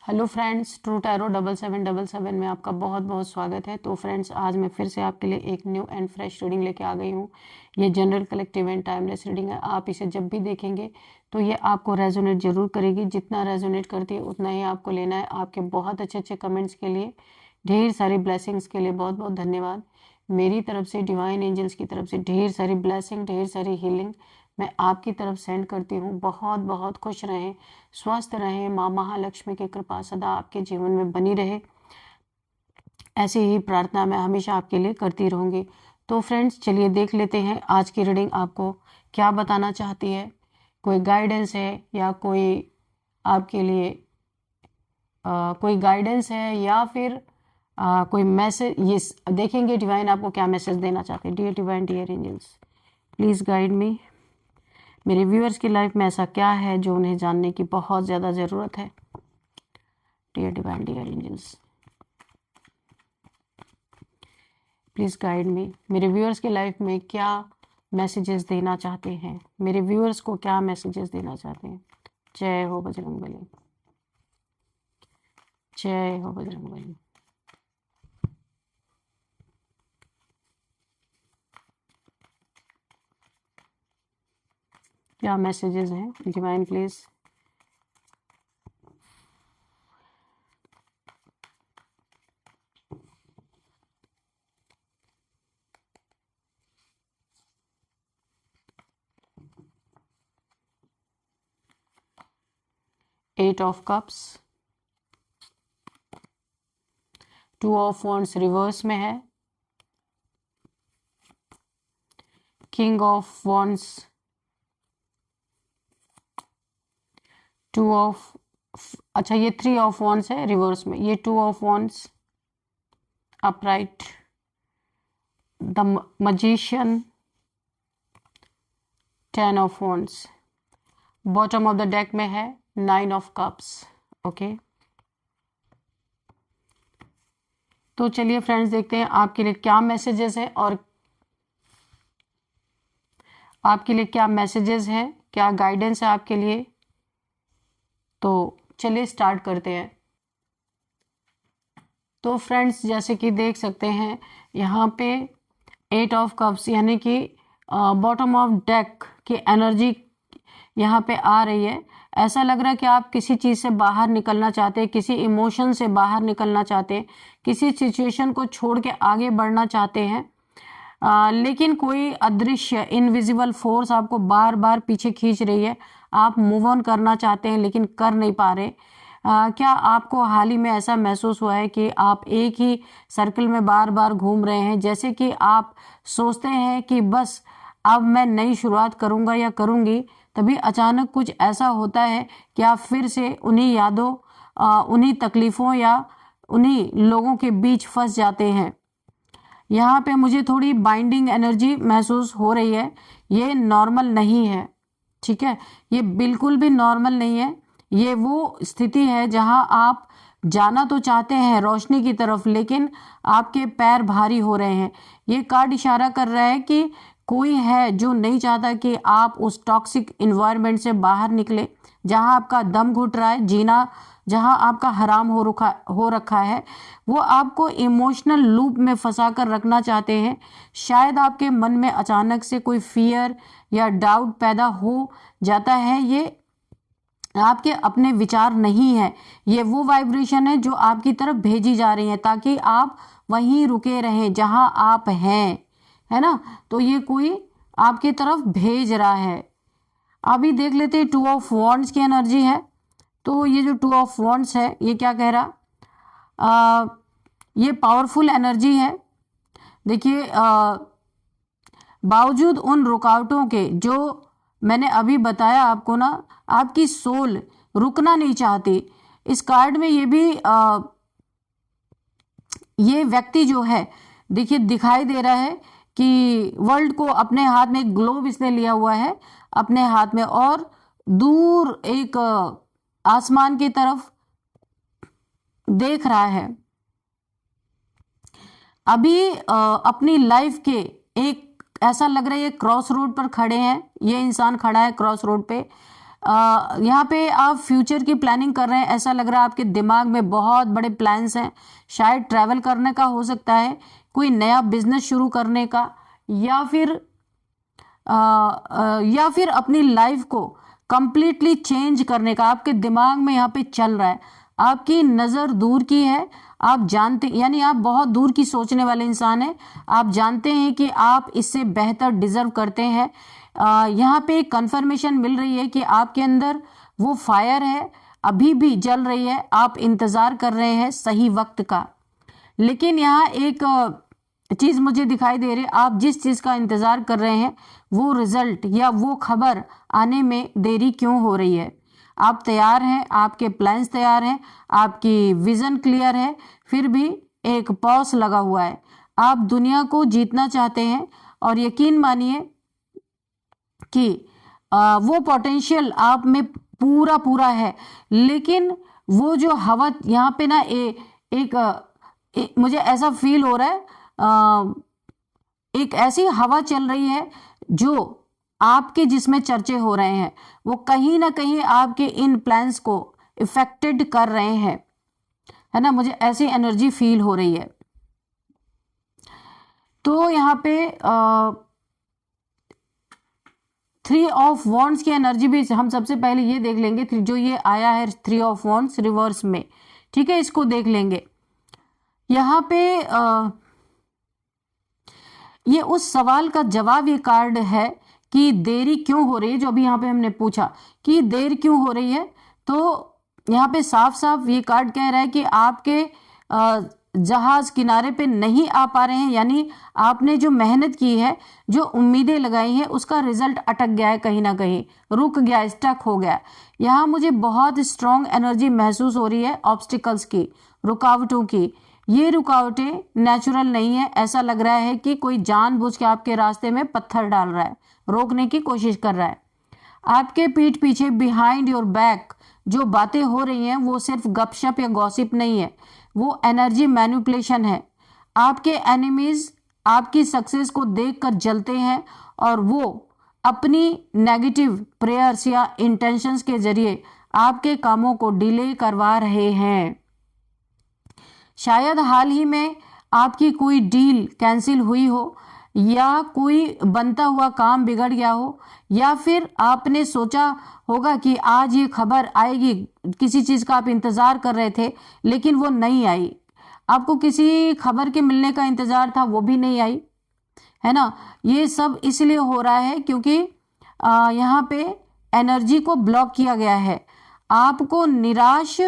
Hello friends, true tarot 7777 में आपका बहुत बहुत स्वागत है। तो फ्रेंड्स, आज मैं फिर से आपके लिए एक न्यू एंड फ्रेश रीडिंग लेके आ गई हूँ। ये general collective and timeless reading है। आप इसे जब भी देखेंगे तो ये आपको रेजोनेट जरूर करेगी। जितना रेजोनेट करती है उतना ही आपको लेना है। आपके बहुत अच्छे अच्छे कमेंट्स के लिए, ढेर सारी ब्लेसिंग्स के लिए बहुत बहुत धन्यवाद। मेरी तरफ से, डिवाइन एंजल्स की तरफ से ढेर सारी ब्लेसिंग, ढेर सारी हीलिंग मैं आपकी तरफ सेंड करती हूँ। बहुत बहुत खुश रहें, स्वस्थ रहें। माँ महालक्ष्मी की कृपा सदा आपके जीवन में बनी रहे, ऐसी ही प्रार्थना मैं हमेशा आपके लिए करती रहूँगी। तो फ्रेंड्स, चलिए देख लेते हैं आज की रीडिंग आपको क्या बताना चाहती है। कोई गाइडेंस है या कोई आपके लिए कोई गाइडेंस है या फिर कोई मैसेज, ये देखेंगे डिवाइन आपको क्या मैसेज देना चाहते हैं। Dear divine, dear angels, please guide me. मेरे व्यूअर्स की लाइफ में ऐसा क्या है जो उन्हें जानने की बहुत ज़्यादा ज़रूरत है। Dear divine, dear angels, please guide me. मेरे व्यूअर्स की लाइफ में क्या मैसेजेस देना चाहते हैं, मेरे व्यूअर्स को क्या मैसेजेस देना चाहते हैं। जय हो बजरंगबली, जय हो बजरंगबली। क्या मैसेजेस हैं divine, please. Eight of cups, two of wands reverse में है, king of wands, two of, अच्छा ये थ्री ऑफ वॉन्ड्स है रिवर्स में, ये two of wands upright, the magician, ten of wands. Bottom of the deck में है nine of cups. Okay, तो चलिए फ्रेंड्स देखते हैं आपके लिए क्या मैसेजेस हैं और आपके लिए क्या मैसेजेस हैं, क्या गाइडेंस है आपके लिए। तो चलिए स्टार्ट करते हैं। तो फ्रेंड्स, जैसे कि देख सकते हैं यहाँ पे एट ऑफ कप्स यानी कि बॉटम ऑफ डेक की एनर्जी यहाँ पे आ रही है। ऐसा लग रहा है कि आप किसी चीज़ से बाहर निकलना चाहते हैं, किसी इमोशन से बाहर निकलना चाहते हैं, किसी सिचुएशन को छोड़ के आगे बढ़ना चाहते हैं। लेकिन कोई अदृश्य इनविजिबल फोर्स आपको बार बार पीछे खींच रही है। आप मूव ऑन करना चाहते हैं लेकिन कर नहीं पा रहे। क्या आपको हाल ही में ऐसा महसूस हुआ है कि आप एक ही सर्कल में बार बार घूम रहे हैं, जैसे कि आप सोचते हैं कि बस अब मैं नई शुरुआत करूंगा या करूंगी, तभी अचानक कुछ ऐसा होता है कि आप फिर से उन्हीं यादों, उन्हीं तकलीफ़ों या उन्हीं लोगों के बीच फंस जाते हैं। यहाँ पे मुझे थोड़ी बाइंडिंग एनर्जी महसूस हो रही है। ये नॉर्मल नहीं है, ठीक है, ये बिल्कुल भी नॉर्मल नहीं है। ये वो स्थिति है जहाँ आप जाना तो चाहते हैं रोशनी की तरफ, लेकिन आपके पैर भारी हो रहे हैं। ये कार्ड इशारा कर रहा है कि कोई है जो नहीं चाहता कि आप उस टॉक्सिक इन्वायरमेंट से बाहर निकले, जहाँ आपका दम घुट रहा है, जीना जहाँ आपका हराम हो रखा है। वो आपको इमोशनल लूप में फंसा कर रखना चाहते हैं। शायद आपके मन में अचानक से कोई फियर या डाउट पैदा हो जाता है। ये आपके अपने विचार नहीं है, ये वो वाइब्रेशन है जो आपकी तरफ भेजी जा रही है ताकि आप वहीं रुके रहें जहां आप हैं, है ना। तो ये कोई आपकी तरफ भेज रहा है। अभी देख लेते हैं टू ऑफ वॉन्ड्स की एनर्जी है। तो ये जो टू ऑफ वॉन्ड्स है ये क्या कह रहा, ये पावरफुल एनर्जी है। देखिए, बावजूद उन रुकावटों के जो मैंने अभी बताया आपको ना, आपकी सोल रुकना नहीं चाहती। इस कार्ड में ये भी ये व्यक्ति जो है, देखिए दिखाई दे रहा है कि वर्ल्ड को अपने हाथ में, एक ग्लोब इसने लिया हुआ है अपने हाथ में और दूर एक आसमान की तरफ देख रहा है। अभी अपनी लाइफ के एक ऐसा लग रहा है ये क्रॉस रोड पर खड़े हैं, ये इंसान खड़ा है क्रॉस रोड पे। यहाँ पे आप फ्यूचर की प्लानिंग कर रहे हैं, ऐसा लग रहा है आपके दिमाग में बहुत बड़े प्लान्स हैं, शायद ट्रैवल करने का हो सकता है, कोई नया बिजनेस शुरू करने का, या फिर अपनी लाइफ को कंप्लीटली चेंज करने का आपके दिमाग में यहाँ पे चल रहा है। आपकी नज़र दूर की है, आप जानते, यानी आप बहुत दूर की सोचने वाले इंसान हैं, आप जानते हैं कि आप इससे बेहतर डिजर्व करते हैं। यहाँ पे कंफर्मेशन मिल रही है कि आपके अंदर वो फायर है, अभी भी जल रही है, आप इंतज़ार कर रहे हैं सही वक्त का। लेकिन यहाँ एक चीज़ मुझे दिखाई दे रही है, आप जिस चीज़ का इंतज़ार कर रहे हैं वो रिजल्ट या वो खबर आने में देरी क्यों हो रही है। आप तैयार हैं, आपके प्लान्स तैयार हैं, आपकी विज़न क्लियर है, फिर भी एक पॉज लगा हुआ है। आप दुनिया को जीतना चाहते हैं और यकीन मानिए कि वो पोटेंशियल आप में पूरा पूरा है, लेकिन वो जो हवा यहाँ पे ना मुझे ऐसा फील हो रहा है, एक ऐसी हवा चल रही है जो आपके जिसमें चर्चे हो रहे हैं, वो कहीं ना कहीं आपके इन प्लान्स को इफेक्टेड कर रहे हैं, है ना। मुझे ऐसी एनर्जी फील हो रही है। तो यहाँ पे 3 ऑफ वॉन्ड्स की एनर्जी भी हम सबसे पहले ये देख लेंगे, जो ये आया है 3 ऑफ वॉन्ड्स रिवर्स में, ठीक है, इसको देख लेंगे। यहाँ पे ये उस सवाल का जवाब ये कार्ड है कि देरी क्यों हो रही है, जो अभी यहाँ पे हमने पूछा कि देर क्यों हो रही है। तो यहाँ पे साफ साफ ये कार्ड कह रहा है कि आपके जहाज किनारे पे नहीं आ पा रहे हैं, यानी आपने जो मेहनत की है, जो उम्मीदें लगाई हैं, उसका रिजल्ट अटक गया है, कहीं ना कहीं रुक गया, स्टक हो गया। यहाँ मुझे बहुत स्ट्रॉन्ग एनर्जी महसूस हो रही है ऑब्स्टिकल्स की, रुकावटों की। ये रुकावटें नेचुरल नहीं है, ऐसा लग रहा है कि कोई जानबूझ के आपके रास्ते में पत्थर डाल रहा है, रोकने की कोशिश कर रहा है। आपके पीठ पीछे बिहाइंड योर बैक जो बातें हो रही हैं वो सिर्फ गपशप या गॉसिप नहीं है, वो एनर्जी मैनिपुलेशन है। आपके एनिमीज आपकी सक्सेस को देखकर जलते हैं और वो अपनी नेगेटिव प्रेयर्स या इंटेंशंस के जरिए आपके कामों को डिले करवा रहे हैं। शायद हाल ही में आपकी कोई डील कैंसिल हुई हो, या कोई बनता हुआ काम बिगड़ गया हो, या फिर आपने सोचा होगा कि आज ये खबर आएगी, किसी चीज़ का आप इंतज़ार कर रहे थे लेकिन वो नहीं आई। आपको किसी खबर के मिलने का इंतज़ार था, वो भी नहीं आई, है ना। ये सब इसलिए हो रहा है क्योंकि यहाँ पे एनर्जी को ब्लॉक किया गया है। आपको निराश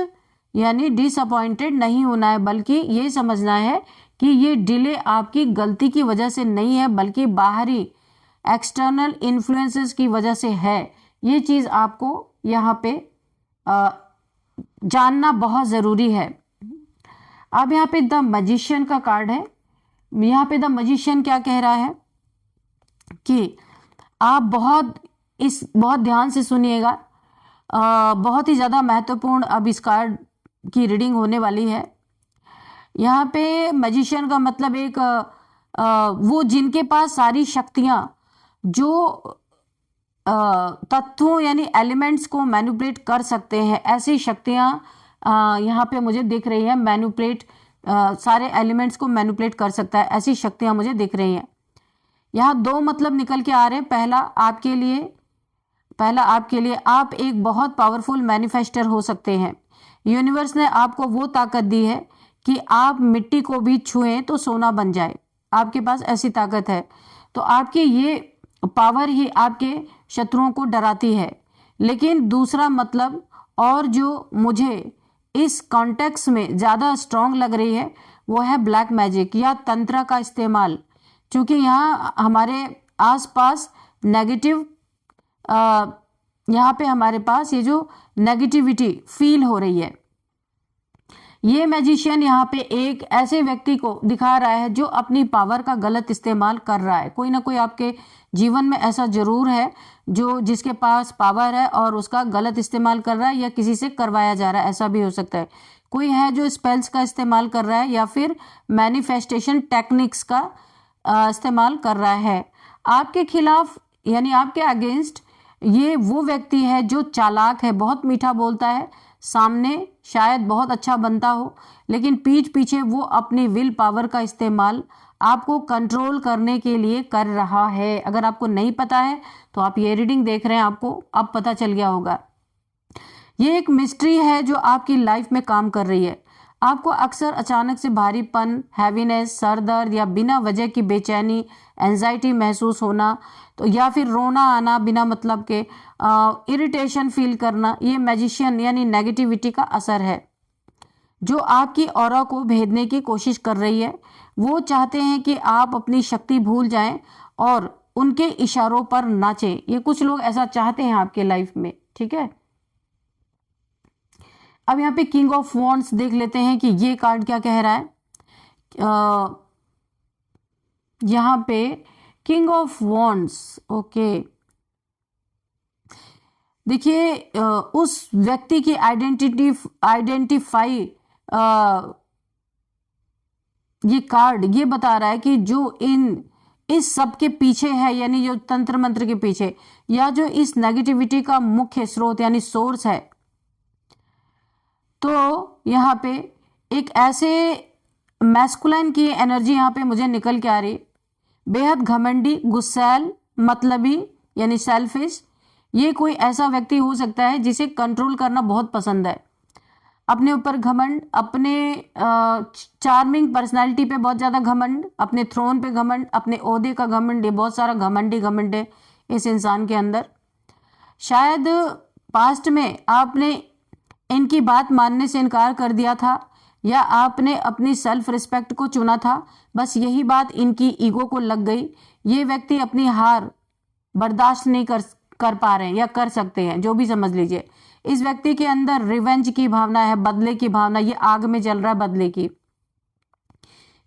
यानी डिसअपॉइंटेड नहीं होना है, बल्कि ये समझना है कि ये डिले आपकी गलती की वजह से नहीं है, बल्कि बाहरी एक्सटर्नल इन्फ्लुएंसेस की वजह से है। ये चीज़ आपको यहाँ पे जानना बहुत ज़रूरी है। अब यहाँ पे द मैजिशियन का कार्ड है। यहाँ पे द मैजिशियन क्या कह रहा है कि आप बहुत ध्यान से सुनिएगा, बहुत ही ज़्यादा महत्वपूर्ण अब इस कार्ड की रीडिंग होने वाली है। यहाँ पे मैजिशियन का मतलब एक वो जिनके पास सारी शक्तियाँ, जो तत्वों यानी एलिमेंट्स को मैनिपुलेट कर सकते हैं, ऐसी शक्तियाँ यहाँ पे मुझे दिख रही है। मैनिपुलेट सारे एलिमेंट्स को मैनिपुलेट कर सकता है, ऐसी शक्तियाँ मुझे दिख रही हैं। यहाँ 2 मतलब निकल के आ रहे हैं। पहला आपके लिए आप एक बहुत पावरफुल मैनिफेस्टर हो सकते हैं। यूनिवर्स ने आपको वो ताकत दी है कि आप मिट्टी को भी छुएं तो सोना बन जाए, आपके पास ऐसी ताकत है। तो आपकी ये पावर ही आपके शत्रुओं को डराती है। लेकिन दूसरा मतलब, और जो मुझे इस कॉन्टेक्स्ट में ज़्यादा स्ट्रॉन्ग लग रही है, वो है ब्लैक मैजिक या तंत्र का इस्तेमाल। क्योंकि यहाँ हमारे आसपास नेगेटिव, यहाँ पे हमारे पास ये जो नेगेटिविटी फील हो रही है। ये मैजिशियन यहाँ पे एक ऐसे व्यक्ति को दिखा रहा है जो अपनी पावर का गलत इस्तेमाल कर रहा है। कोई ना कोई आपके जीवन में ऐसा जरूर है जो जिसके पास पावर है और उसका गलत इस्तेमाल कर रहा है, या किसी से करवाया जा रहा है, ऐसा भी हो सकता है। कोई है जो स्पेल्स का इस्तेमाल कर रहा है या फिर मैनिफेस्टेशन टेक्निक्स का इस्तेमाल कर रहा है आपके खिलाफ, यानी आपके अगेंस्ट। ये वो व्यक्ति है जो चालाक है, बहुत मीठा बोलता है, सामने शायद बहुत अच्छा बनता हो, लेकिन पीठ पीछे वो अपनी विल पावर का इस्तेमाल आपको कंट्रोल करने के लिए कर रहा है। अगर आपको नहीं पता है तो आप ये रीडिंग देख रहे हैं, आपको अब पता चल गया होगा। ये एक मिस्ट्री है जो आपकी लाइफ में काम कर रही है। आपको अक्सर अचानक से भारीपन, हैवीनेस, सर दर्द या बिना वजह की बेचैनी, एंजाइटी महसूस होना, तो या फिर रोना आना बिना मतलब के, इरिटेशन फील करना, ये मैजिशियन यानी नेगेटिविटी का असर है जो आपकी ऑरा को भेदने की कोशिश कर रही है। वो चाहते हैं कि आप अपनी शक्ति भूल जाएं और उनके इशारों पर नाचें। ये कुछ लोग ऐसा चाहते हैं आपके लाइफ में, ठीक है। अब यहाँ पे किंग ऑफ वॉन्ड्स देख लेते हैं कि ये कार्ड क्या कह रहा है। यहाँ पे किंग ऑफ वॉन्ड्स, ओके, देखिए उस व्यक्ति की आइडेंटिफाई, ये कार्ड ये बता रहा है कि जो इस सब के पीछे है, यानी जो तंत्र मंत्र के पीछे या जो इस नेगेटिविटी का मुख्य स्रोत यानी सोर्स है, तो यहाँ पे एक ऐसे मैस्कुलाइन की एनर्जी यहाँ पे मुझे निकल के आ रही, बेहद घमंडी, गुस्सैल, मतलबी यानी सेल्फिश। ये कोई ऐसा व्यक्ति हो सकता है जिसे कंट्रोल करना बहुत पसंद है, अपने ऊपर घमंड, अपने चार्मिंग पर्सनालिटी पे बहुत ज़्यादा घमंड, अपने थ्रोन पे घमंड, अपने ओहदे का घमंड, ये बहुत सारा घमंड है इस इंसान के अंदर। शायद पास्ट में आपने इनकी बात मानने से इनकार कर दिया था या आपने अपनी सेल्फ रिस्पेक्ट को चुना था, बस यही बात इनकी ईगो को लग गई। ये व्यक्ति अपनी हार बर्दाश्त नहीं कर पा रहे हैं या कर सकते हैं, जो भी समझ लीजिए। इस व्यक्ति के अंदर रिवेंज की भावना है, बदले की भावना, ये आग में जल रहा है बदले की।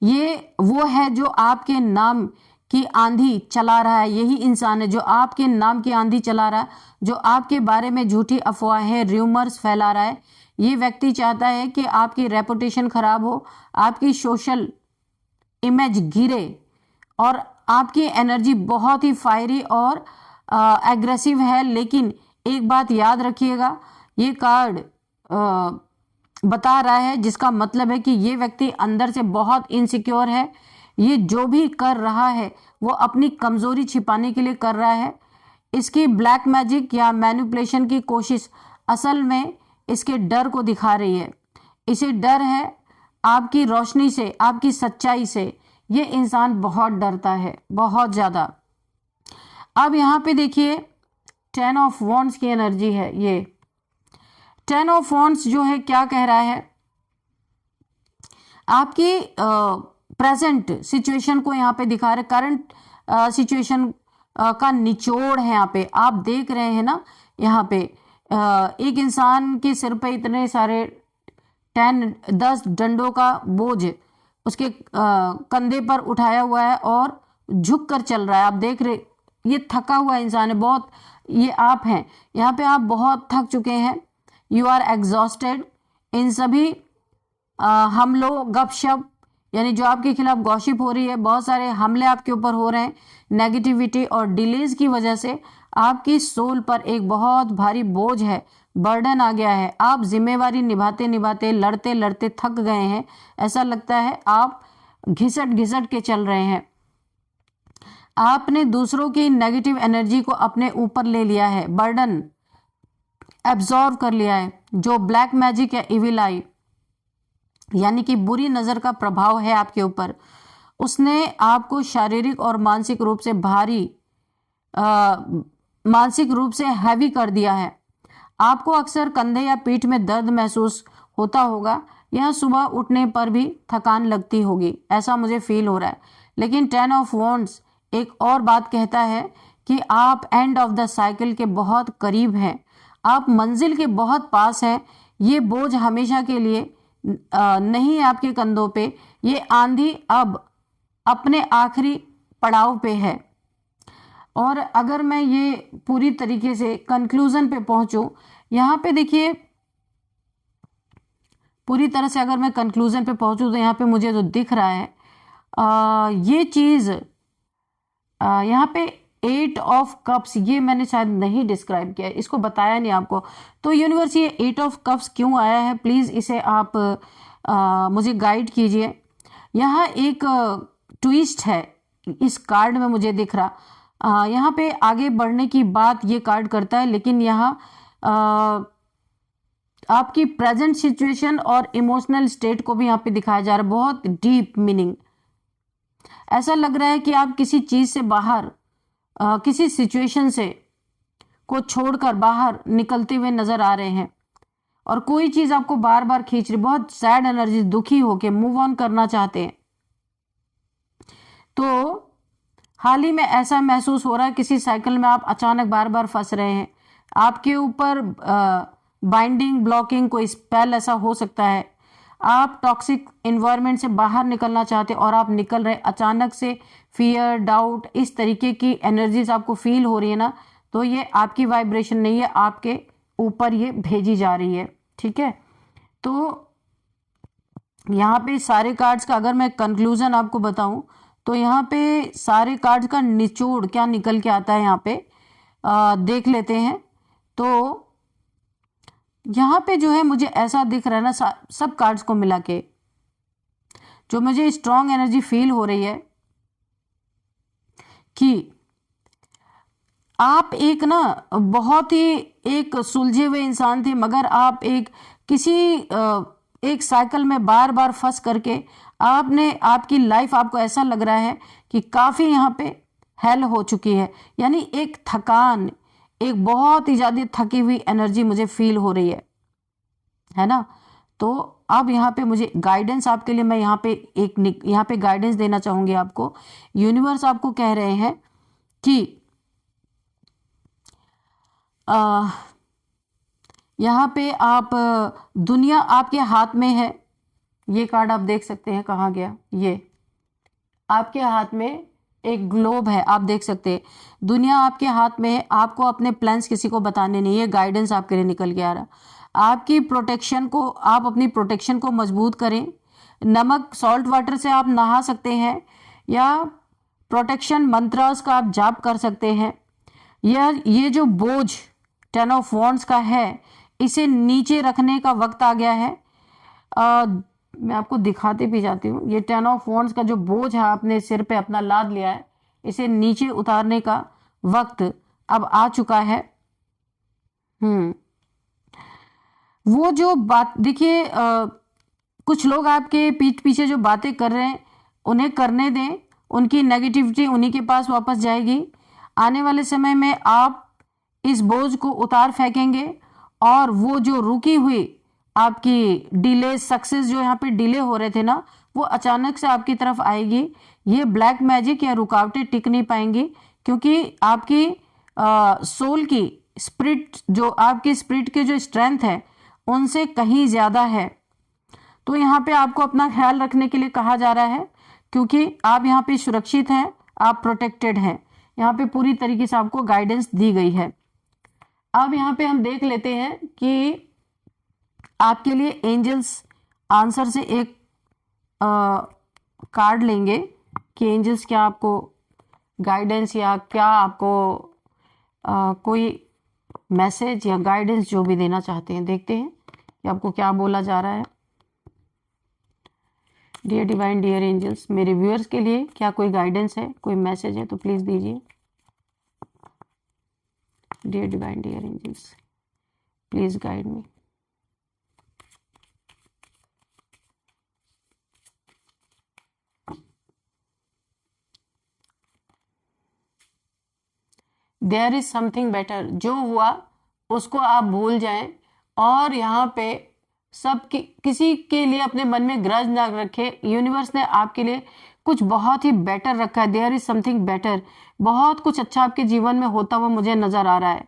ये वो है जो आपके नाम की आंधी चला रहा है, यही इंसान है जो आपके नाम की आंधी चला रहा है, जो आपके बारे में झूठी अफवाहें, र्यूमर्स फैला रहा है। ये व्यक्ति चाहता है कि आपकी रेपुटेशन खराब हो, आपकी सोशल इमेज गिरे और आपकी एनर्जी बहुत ही फायरी और एग्रेसिव है। लेकिन एक बात याद रखिएगा, ये कार्ड बता रहा है जिसका मतलब है कि ये व्यक्ति अंदर से बहुत इनसिक्योर है। ये जो भी कर रहा है वो अपनी कमजोरी छिपाने के लिए कर रहा है। इसकी ब्लैक मैजिक या मैनिपुलेशन की कोशिश असल में इसके डर को दिखा रही है। इसे डर है आपकी रोशनी से, आपकी सच्चाई से। ये इंसान बहुत डरता है, बहुत ज़्यादा। अब यहाँ पे देखिए 10 ऑफ वॉन्ड्स की एनर्जी है। ये 10 ऑफ वॉन्ड्स जो है क्या कह रहा है, आपकी प्रेजेंट सिचुएशन को यहाँ पे दिखा रहे, करंट सिचुएशन का निचोड़ है। यहाँ पे आप देख रहे हैं ना, यहाँ पे एक इंसान के सिर पे इतने सारे 10 डंडों का बोझ उसके कंधे पर उठाया हुआ है और झुक कर चल रहा है। आप देख रहे, ये थका हुआ इंसान है बहुत। ये आप हैं, यहाँ पे आप बहुत थक चुके हैं, यू आर एग्जॉस्टेड। इन सभी हमलों, गपशप यानी जो आपके खिलाफ गॉसिप हो रही है, बहुत सारे हमले आपके ऊपर हो रहे हैं, नेगेटिविटी और डिलेज की वजह से आपकी सोल पर एक बहुत भारी बोझ है, बर्डन आ गया है। आप जिम्मेवारी निभाते निभाते, लड़ते लड़ते थक गए हैं। ऐसा लगता है आप घिसट घिसट के चल रहे हैं। आपने दूसरों की नेगेटिव एनर्जी को अपने ऊपर ले लिया है, बर्डन एब्जॉर्व कर लिया है। जो ब्लैक मैजिक या इविल आई यानी कि बुरी नज़र का प्रभाव है आपके ऊपर, उसने आपको शारीरिक और मानसिक रूप से भारी, मानसिक रूप से हैवी कर दिया है। आपको अक्सर कंधे या पीठ में दर्द महसूस होता होगा, यह सुबह उठने पर भी थकान लगती होगी, ऐसा मुझे फील हो रहा है। लेकिन 10 ऑफ वॉन्ड्स एक और बात कहता है कि आप एंड ऑफ द साइकिल के बहुत करीब हैं, आप मंजिल के बहुत पास हैं। ये बोझ हमेशा के लिए नहीं है आपके कंधों पे। ये आंधी अब अपने आखिरी पड़ाव पे है। और अगर मैं ये पूरी तरीके से कंक्लूजन पे पहुंचूं, यहाँ पे देखिए, पूरी तरह से अगर मैं कंक्लूजन पे पहुंचूं तो यहाँ पे मुझे जो दिख रहा है, ये चीज़ यहाँ पे एट ऑफ कप्स, ये मैंने शायद नहीं डिस्क्राइब किया, इसको बताया नहीं आपको। तो यूनिवर्स ये एट ऑफ कप्स क्यों आया है, प्लीज़ इसे आप मुझे गाइड कीजिए। यहाँ एक ट्विस्ट है इस कार्ड में मुझे दिख रहा। यहाँ पे आगे बढ़ने की बात ये कार्ड करता है, लेकिन यहाँ आपकी प्रेजेंट सिचुएशन और इमोशनल स्टेट को भी यहाँ पे दिखाया जा रहा है, बहुत डीप मीनिंग। ऐसा लग रहा है कि आप किसी चीज से बाहर, किसी सिचुएशन से को छोड़कर बाहर निकलते हुए नजर आ रहे हैं, और कोई चीज आपको बार बार खींच रही, बहुत सैड एनर्जी, दुखी होके मूव ऑन करना चाहते हैं। तो हाल ही में ऐसा महसूस हो रहा है किसी साइकिल में आप अचानक बार बार फंस रहे हैं, आपके ऊपर बाइंडिंग, ब्लॉकिंग, कोई स्पेल ऐसा हो सकता है। आप टॉक्सिक एनवायरनमेंट से बाहर निकलना चाहते और आप निकल रहे, अचानक से फियर, डाउट, इस तरीके की एनर्जीज आपको फील हो रही है ना, तो ये आपकी वाइब्रेशन नहीं है, आपके ऊपर ये भेजी जा रही है। ठीक है, तो यहाँ पे सारे कार्ड्स का अगर मैं कंक्लूजन आपको बताऊं, तो यहाँ पे सारे कार्ड्स का निचोड़ क्या निकल के आता है यहाँ पे देख लेते हैं। तो यहाँ पे जो है मुझे ऐसा दिख रहा है ना, सब कार्ड्स को मिला के जो मुझे स्ट्रॉन्ग एनर्जी फील हो रही है कि आप एक ना बहुत ही एक सुलझे हुए इंसान थे, मगर आप एक साइकिल में बार बार फंस करके आपकी लाइफ, आपको ऐसा लग रहा है कि काफी यहाँ पे हेल हो चुकी है, यानी एक थकान, एक बहुत ही ज्यादा थकी हुई एनर्जी मुझे फील हो रही है ना। तो अब यहाँ पे मुझे गाइडेंस आपके लिए, मैं यहाँ पे गाइडेंस देना चाहूंगी आपको। यूनिवर्स आपको कह रहे हैं कि यहाँ पे आप, दुनिया आपके हाथ में है। ये कार्ड आप देख सकते हैं, कहाँ गया, ये आपके हाथ में एक ग्लोब है, आप देख सकते हैं, दुनिया आपके हाथ में है। आपको अपने प्लान्स किसी को बताने नहीं, ये गाइडेंस आपके लिए निकल के आ रहा। आपकी प्रोटेक्शन को, आप अपनी प्रोटेक्शन को मजबूत करें। नमक, सॉल्ट वाटर से आप नहा सकते हैं, या प्रोटेक्शन मंत्रास का आप जाप कर सकते हैं। ये जो बोझ 10 ऑफ वॉन्ड्स का है, इसे नीचे रखने का वक्त आ गया है। मैं आपको दिखाते भी जाती हूँ। ये 10 ऑफ वॉन्ड्स का जो बोझ है आपने सिर पे अपना लाद लिया है, इसे नीचे उतारने का वक्त अब आ चुका है। वो जो बात देखिए, कुछ लोग आपके पीठ पीछे जो बातें कर रहे हैं उन्हें करने दें, उनकी नेगेटिविटी उन्हीं के पास वापस जाएगी। आने वाले समय में आप इस बोझ को उतार फेंकेंगे, और वो जो रुकी हुई आपकी डिले, सक्सेस जो यहाँ पे डिले हो रहे थे ना, वो अचानक से आपकी तरफ आएगी। ये ब्लैक मैजिक या रुकावटें टिक नहीं पाएंगी, क्योंकि आपकी सोल की स्पिरिट, जो आपकी स्पिरिट की जो स्ट्रेंथ है उनसे कहीं ज्यादा है। तो यहाँ पे आपको अपना ख्याल रखने के लिए कहा जा रहा है, क्योंकि आप यहाँ पे सुरक्षित हैं, आप प्रोटेक्टेड हैं। यहाँ पे पूरी तरीके से आपको गाइडेंस दी गई है। अब यहाँ पे हम देख लेते हैं कि आपके लिए एंजल्स आंसर से एक कार्ड लेंगे कि एंजल्स क्या आपको गाइडेंस, या क्या आपको कोई मैसेज या गाइडेंस जो भी देना चाहते हैं। देखते हैं कि आपको क्या बोला जा रहा है। डियर डिवाइन, डियर एंजल्स, मेरे व्यूअर्स के लिए क्या कोई गाइडेंस है, कोई मैसेज है तो प्लीज दीजिए। Dear divine, dear angels, please guide me. There is something better. जो हुआ उसको आप भूल जाएं, और यहाँ पे किसी के लिए अपने मन में ग्रज ना रखे। यूनिवर्स ने आपके लिए कुछ बहुत ही बेटर रखा है। देयर इज समथिंग बेटर, बहुत कुछ अच्छा आपके जीवन में होता हुआ मुझे नजर आ रहा है।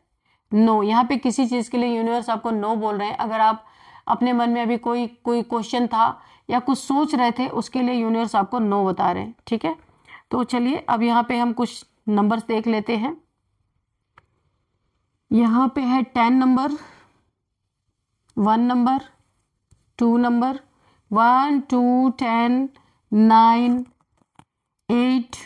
नो, यहाँ पे किसी चीज के लिए यूनिवर्स आपको नो बोल रहे हैं। अगर आप अपने मन में अभी कोई क्वेश्चन था या कुछ सोच रहे थे, उसके लिए यूनिवर्स आपको नो बता रहे हैं। ठीक है, तो चलिए अब यहाँ पे हम कुछ नंबर्स देख लेते हैं। यहाँ पे है 10 नंबर, 1 नंबर, 2 नंबर, 1, 2, 10, 9, 8,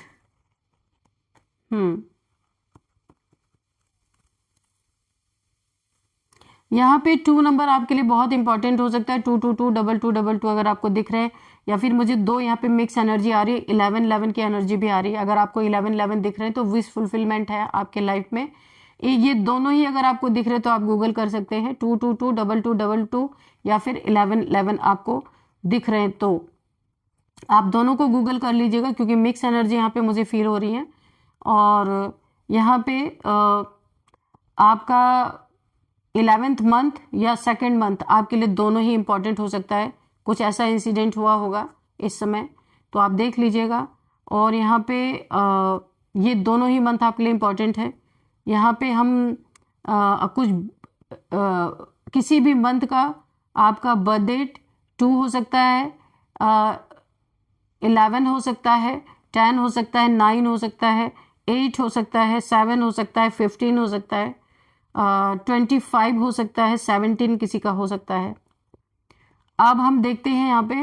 यहाँ पे 2 नंबर आपके लिए बहुत इंपॉर्टेंट हो सकता है, 222 22 अगर आपको दिख रहे हैं, या फिर मुझे 2 यहाँ पे मिक्स एनर्जी आ रही है, 11 की एनर्जी भी आ रही है। अगर आपको 11 दिख रहे हैं तो विश फुलफिलमेंट है आपके लाइफ में। ये दोनों ही अगर आपको दिख रहे हैं तो आप गूगल कर सकते हैं, 222 22 या फिर 11 आपको दिख रहे हैं तो आप दोनों को गूगल कर लीजिएगा, क्योंकि मिक्स एनर्जी यहाँ पे मुझे फील हो रही है। और यहाँ पे आपका 11th मंथ या 2nd मंथ आपके लिए दोनों ही इंपॉर्टेंट हो सकता है। कुछ ऐसा इंसिडेंट हुआ होगा इस समय, तो आप देख लीजिएगा। और यहाँ पे ये दोनों ही मंथ आपके लिए इंपॉर्टेंट है। यहाँ पे हम कुछ किसी भी मंथ का आपका बर्थ डेट 2 हो सकता है, 11 हो सकता है, 10 हो सकता है, 9 हो सकता है, 8 हो सकता है, 7 हो सकता है, 15 हो सकता है, 25 हो सकता है, 17 किसी का हो सकता है। अब हम देखते हैं यहाँ पे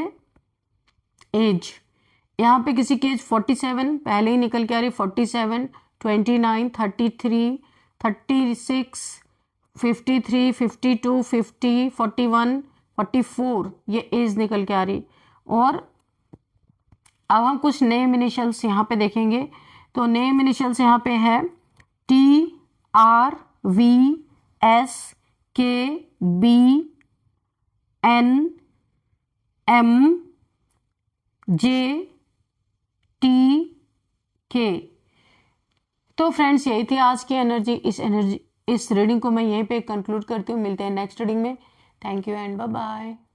एज। यहाँ पे किसी की एज 47 पहले ही निकल के आ रही, 47, 29, 33, 36, 53, 52, 50, 41, 44 ये एज निकल के आ रही। और अब हम कुछ नेम इनिशियल्स यहाँ पे देखेंगे। तो नेम इनिशियल्स यहाँ पे है TRVSKB NMJTK। तो फ्रेंड्स यही थी आज की एनर्जी। इस रीडिंग को मैं यहीं पे कंक्लूड करती हूँ। मिलते हैं नेक्स्ट रीडिंग में। Thank you and bye bye.